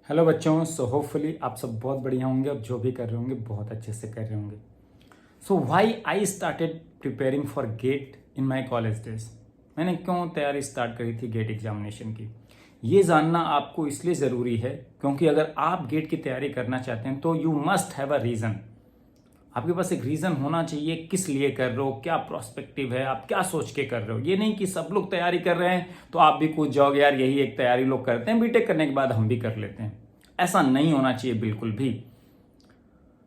Hello बच्चों। Hopefully आप सब बहुत बढ़िया होंगे और जो भी कर रहे होंगे बहुत अच्छे से कर रहे होंगे। Why I started preparing for get in my college days. मैंने क्यों तैयारी स्टार्ट करी थी गेट एग्जामिनेशन की, ये जानना आपको इसलिए ज़रूरी है क्योंकि अगर आप गेट की तैयारी करना चाहते हैं तो you must have a reason. आपके पास एक रीज़न होना चाहिए किस लिए कर रहे हो, क्या प्रोस्पेक्टिव है, आप क्या सोच के कर रहे हो। ये नहीं कि सब लोग तैयारी कर रहे हैं तो आप भी कूद जाओगे, यार यही एक तैयारी लोग करते हैं, बीटेक करने के बाद हम भी कर लेते हैं। ऐसा नहीं होना चाहिए बिल्कुल भी।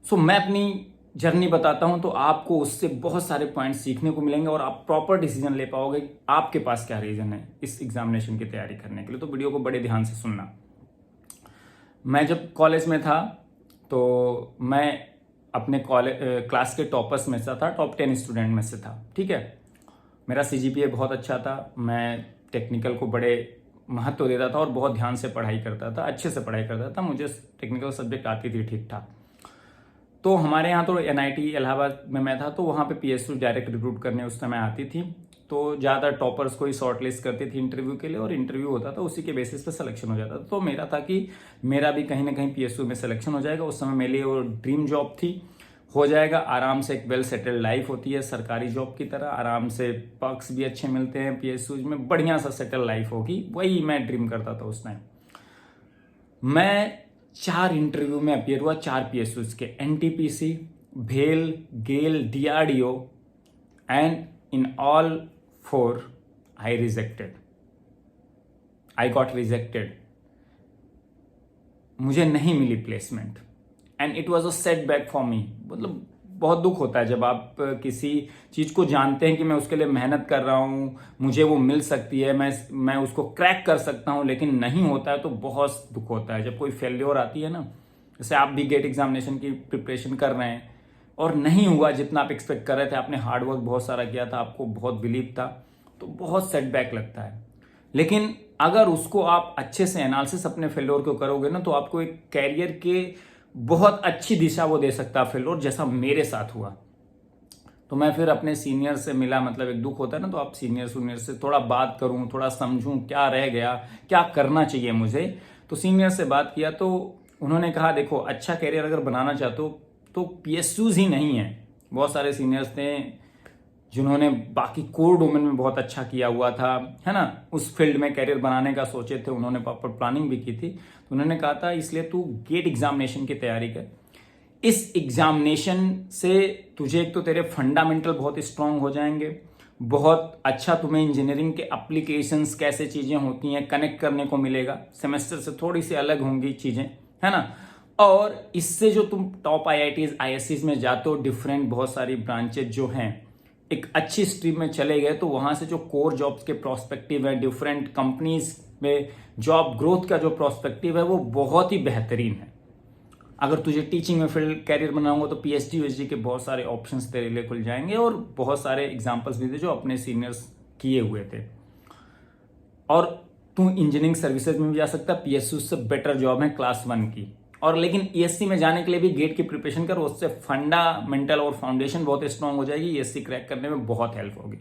मैं अपनी जर्नी बताता हूं तो आपको उससे बहुत सारे पॉइंट सीखने को मिलेंगे और आप प्रॉपर डिसीजन ले पाओगे आपके पास क्या रीज़न है इस एग्जामिनेशन की तैयारी करने के लिए। तो वीडियो को बड़े ध्यान से सुनना। मैं जब कॉलेज में था तो मैं अपने कॉलेज क्लास के टॉपर्स में से था, टॉप 10 स्टूडेंट में से था। ठीक है, मेरा सीजीपीए बहुत अच्छा था, मैं टेक्निकल को बड़े महत्व देता था और बहुत ध्यान से पढ़ाई करता था, अच्छे से पढ़ाई करता था, मुझे टेक्निकल सब्जेक्ट आती थी ठीक ठाक। तो हमारे यहाँ तो एनआईटी इलाहाबाद में मैं था तो वहाँ पे पीएसयू डायरेक्ट रिक्रूट करने उस समय आती थी। तो ज़्यादा टॉपर्स को ही शॉर्ट लिस्ट करती थी इंटरव्यू के लिए और इंटरव्यू होता था, उसी के बेसिस पे सिलेक्शन हो जाता था। तो मेरा था कि मेरा भी कहीं ना कहीं पीएसयू में सिलेक्शन हो जाएगा। उस समय मेरे लिए वो ड्रीम जॉब थी, हो जाएगा आराम से, एक वेल सेटल्ड लाइफ होती है सरकारी जॉब की तरह, आराम से पर्क्स भी अच्छे मिलते हैं पीएसयू में, बढ़िया सा सेटल लाइफ होगी, वही मैं ड्रीम करता था उस टाइम। मैं 4 इंटरव्यू में अपियर हुआ, 4 पीएसयूज के, एनटीपीसी, भेल, GAIL, DRDO, and in all 4 I rejected, I got rejected. मुझे नहीं मिली placement and it was a setback for me. मतलब बहुत दुख होता है जब आप किसी चीज़ को जानते हैं कि मैं उसके लिए मेहनत कर रहा हूँ, मुझे वो मिल सकती है, मैं उसको क्रैक कर सकता हूँ, लेकिन नहीं होता है तो बहुत दुख होता है। जब कोई फेल्योर आती है ना, जैसे आप भी गेट एग्जामिनेशन की प्रिपरेशन कर रहे हैं और नहीं हुआ जितना आप एक्सपेक्ट कर रहे थे, आपने हार्डवर्क बहुत सारा किया था, आपको बहुत बिलीव था, तो बहुत सेटबैक लगता है। लेकिन अगर उसको आप अच्छे से एनालिसिस अपने फेल्योर को करोगे ना तो आपको एक कैरियर के बहुत अच्छी दिशा वो दे सकता है फेल्योर, जैसा मेरे साथ हुआ। तो मैं फिर अपने सीनियर से मिला, मतलब एक दुख होता है ना, तो आप सीनियर से थोड़ा बात करूं, थोड़ा समझूं क्या रह गया, क्या करना चाहिए मुझे। तो सीनियर से बात किया तो उन्होंने कहा देखो, अच्छा कैरियर अगर बनाना चाहते हो तो पीएसयूज ही नहीं है, बहुत सारे सीनियर्स थे जिन्होंने बाकी कोर डोमेन में बहुत अच्छा किया हुआ था, है ना, उस फील्ड में कैरियर बनाने का सोचे थे, उन्होंने प्रॉपर प्लानिंग भी की थी। तो उन्होंने कहा था इसलिए तू गेट एग्जामिनेशन की तैयारी कर। इस एग्जामिनेशन से तुझे एक तो तेरे फंडामेंटल बहुत स्ट्रांग हो जाएंगे, बहुत अच्छा तुम्हें इंजीनियरिंग के एप्लीकेशंस कैसे चीज़ें होती हैं कनेक्ट करने को मिलेगा, सेमेस्टर से थोड़ी सी अलग होंगी चीज़ें, है ना। और इससे जो तुम टॉप आईआईटीज आईएससीज में जाते हो, डिफरेंट बहुत सारी ब्रांचेज जो हैं, एक अच्छी स्ट्रीम में चले गए तो वहां से जो कोर जॉब्स के प्रोस्पेक्टिव है, डिफरेंट कंपनीज में जॉब ग्रोथ का जो प्रोस्पेक्टिव है वो बहुत ही बेहतरीन है। अगर तुझे टीचिंग में फील्ड कैरियर बनाऊंगा तो पीएचडी यूएचडी के बहुत सारे ऑप्शंस तेरे लिए खुल जाएंगे, और बहुत सारे एग्जांपल्स भी थे जो अपने सीनियर्स किए हुए थे। और तू इंजीनियरिंग सर्विसेज में भी जा सकता है, पीएसयू से बेटर जॉब है क्लास 1 की। और लेकिन ईएससी में जाने के लिए भी गेट की प्रिपरेशन कर, उससे फंडामेंटल और फाउंडेशन बहुत स्ट्रांग हो जाएगी, ईएससी क्रैक करने में बहुत हेल्प होगी।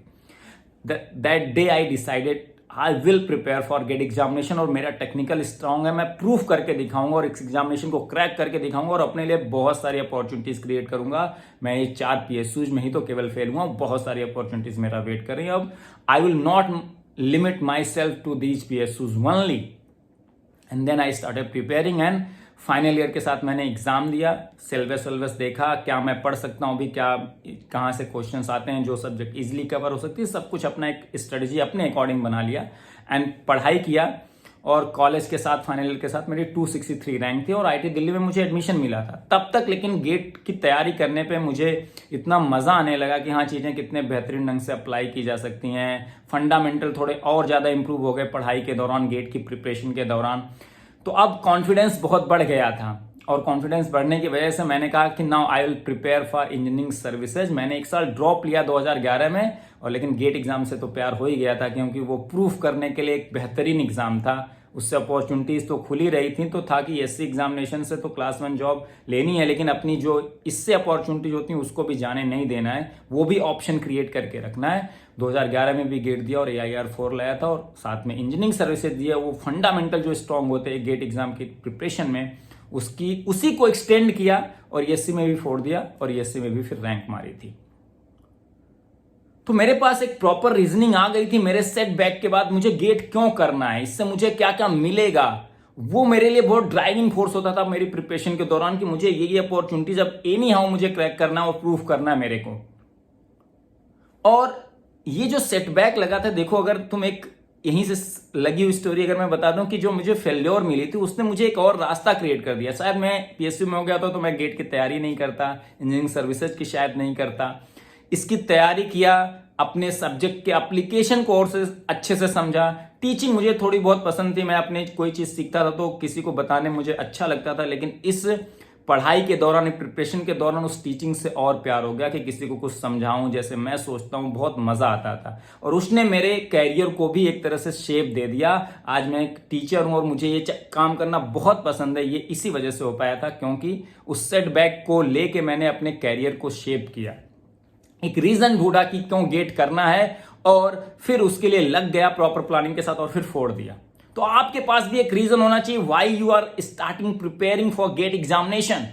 That day I decided I will prepare for GATE examination, और मेरा टेक्निकल स्ट्रांग है, मैं प्रूफ करके दिखाऊंगा और इस एग्जामिनेशन को क्रैक करके दिखाऊंगा और अपने लिए बहुत सारी अपॉर्चुनिटीज क्रिएट करूंगा। मैं ये 4 पीएसयूज में ही तो केवल फेल हुआ, बहुत सारी अपॉर्चुनिटीज मेरा वेट कर रही है। अब I will not limit myself to these PSUs only, and then I started preparing, and final year के साथ मैंने एग्जाम दिया, सिलेबस देखा, क्या मैं पढ़ सकता हूँ भी, क्या कहाँ से क्वेश्चंस आते हैं, जो सब्जेक्ट इजीली कवर हो सकती है, सब कुछ अपना एक स्ट्रेटजी अपने अकॉर्डिंग बना लिया एंड पढ़ाई किया। और कॉलेज के साथ फाइनल ईयर के साथ मेरी 263 रैंक थी और आईटी दिल्ली में मुझे एडमिशन मिला था तब तक। लेकिन गेट की तैयारी करने पे मुझे इतना मजा आने लगा कि हाँ, चीजें कितने बेहतरीन ढंग से अप्लाई की जा सकती हैं, फंडामेंटल थोड़े और ज्यादा इंप्रूव हो गए पढ़ाई के दौरान, गेट की प्रिपरेशन के दौरान। तो अब कॉन्फिडेंस बहुत बढ़ गया था, और कॉन्फिडेंस बढ़ने की वजह से मैंने कहा कि now I will prepare for engineering services. मैंने एक साल ड्रॉप लिया 2011 में, और लेकिन गेट एग्जाम से तो प्यार हो ही गया था, क्योंकि वो प्रूफ करने के लिए एक बेहतरीन एग्जाम था उससे अपॉर्चुनिटीज तो खुल ही रही थी, तो था कि एससी एग्जामिनेशन से तो क्लास 1 जॉब लेनी है, लेकिन अपनी जो इससे अपॉर्चुनिटीज होती हैं उसको भी जाने नहीं देना है, वो भी ऑप्शन क्रिएट करके रखना है। 2011 में भी गेट दिया और AIR4 लाया था, और साथ में इंजीनियरिंग सर्विसेज दिया। वो फंडामेंटल जो स्ट्रांग होते हैं गेट एग्जाम की प्रिपरेशन में, उसी को एक्सटेंड किया और एससी में भी 4 दिया, और एससी में भी फिर रैंक मारी थी। तो मेरे पास एक प्रॉपर रीजनिंग आ गई थी मेरे सेटबैक के बाद, मुझे गेट क्यों करना है, इससे मुझे क्या क्या मिलेगा। वो मेरे लिए बहुत ड्राइविंग फोर्स होता था मेरी प्रिपरेशन के दौरान, कि मुझे ये अपॉर्चुनिटीज अब एनी हाउ मुझे क्रैक करना और प्रूफ करना है मेरे को। और ये जो सेटबैक लगा था, देखो अगर तुम एक यहीं से लगी हुई स्टोरी अगर मैं बता दूं कि जो मुझे फेल्योर मिली थी उसने मुझे एक और रास्ता क्रिएट कर दिया। शायद मैं PSU में हो गया तो मैं गेट की तैयारी नहीं करता, इंजीनियरिंग सर्विसेज की शायद नहीं करता, इसकी तैयारी किया, अपने सब्जेक्ट के एप्लीकेशन कोर्सेज अच्छे से समझा, टीचिंग मुझे थोड़ी बहुत पसंद थी, मैं अपने कोई चीज सीखता था तो किसी को बताने मुझे अच्छा लगता था, लेकिन इस पढ़ाई के दौरान, प्रिपरेशन के दौरान उस टीचिंग से और प्यार हो गया कि किसी को कुछ समझाऊं जैसे मैं सोचता हूं, बहुत मजा आता था। और उसने मेरे कैरियर को भी एक तरह से शेप दे दिया। आज मैं एक टीचर हूं और मुझे ये काम करना बहुत पसंद है। ये इसी वजह से हो पाया था क्योंकि उस सेटबैक को लेके मैंने अपने कैरियर को शेप किया, एक रीजन ढूंढा कि क्यों गेट करना है, और फिर उसके लिए लग गया प्रॉपर प्लानिंग के साथ और फिर फोड़ दिया। तो आपके पास भी एक रीजन होना चाहिए why you are starting preparing for GATE examination.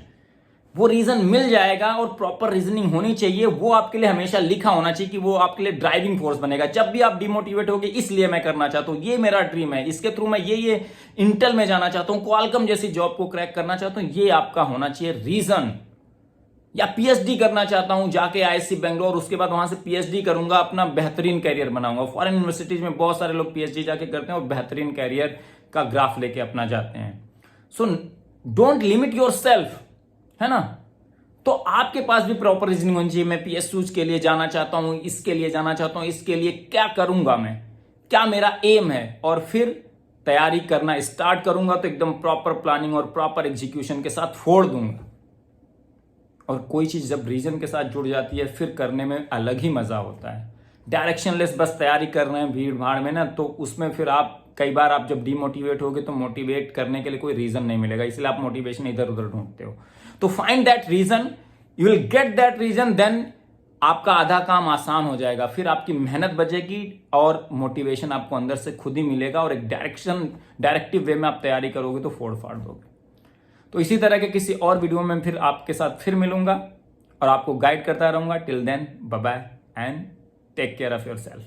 वो रीजन मिल जाएगा और प्रॉपर रीजनिंग होनी चाहिए, वो आपके लिए हमेशा लिखा होना चाहिए कि वो आपके लिए ड्राइविंग फोर्स बनेगा। जब भी आप डिमोटिवेट होगे, इसलिए मैं करना चाहता हूं, ये मेरा ड्रीम है, इसके थ्रू मैं ये इंटेल में जाना चाहता हूं, क्वालकॉम जैसी जॉब को क्रैक करना चाहता हूं, ये आपका होना चाहिए रीजन। या PhD करना चाहता हूं जाके IISc बेंगलोर, उसके बाद वहां से PhD करूंगा, अपना बेहतरीन कैरियर बनाऊंगा। फॉरेन यूनिवर्सिटीज में बहुत सारे लोग PhD जाके करते हैं और बेहतरीन कैरियर का ग्राफ लेके अपना जाते हैं। So don't limit your self, है ना। तो आपके पास भी प्रॉपर रीजनिंग होनी चाहिए। मैं PSUs के लिए जाना चाहता हूं, इसके लिए जाना चाहता हूं, इसके लिए क्या करूंगा मैं, क्या मेरा एम है, और फिर तैयारी करना स्टार्ट करूंगा तो एकदम प्रॉपर प्लानिंग और प्रॉपर एग्जीक्यूशन के साथ फोड़ दूंगा। और कोई चीज जब रीजन के साथ जुड़ जाती है फिर करने में अलग ही मजा होता है। डायरेक्शनलेस बस तैयारी कर रहे हैं भीड़ भाड़ में ना, तो उसमें फिर आप कई बार आप जब डिमोटिवेट होगे तो मोटिवेट करने के लिए कोई रीजन नहीं मिलेगा, इसलिए आप मोटिवेशन इधर उधर ढूंढते हो। तो find that reason, you will get that reason, then आपका आधा काम आसान हो जाएगा। फिर आपकी मेहनत बचेगी और मोटिवेशन आपको अंदर से खुद ही मिलेगा, और एक डायरेक्टिव वे में आप तैयारी करोगे तो फोड़ फाड़ दोगे। तो इसी तरह के किसी और वीडियो में फिर आपके साथ फिर मिलूंगा और आपको गाइड करता रहूंगा। Till then, bye bye and take care of yourself.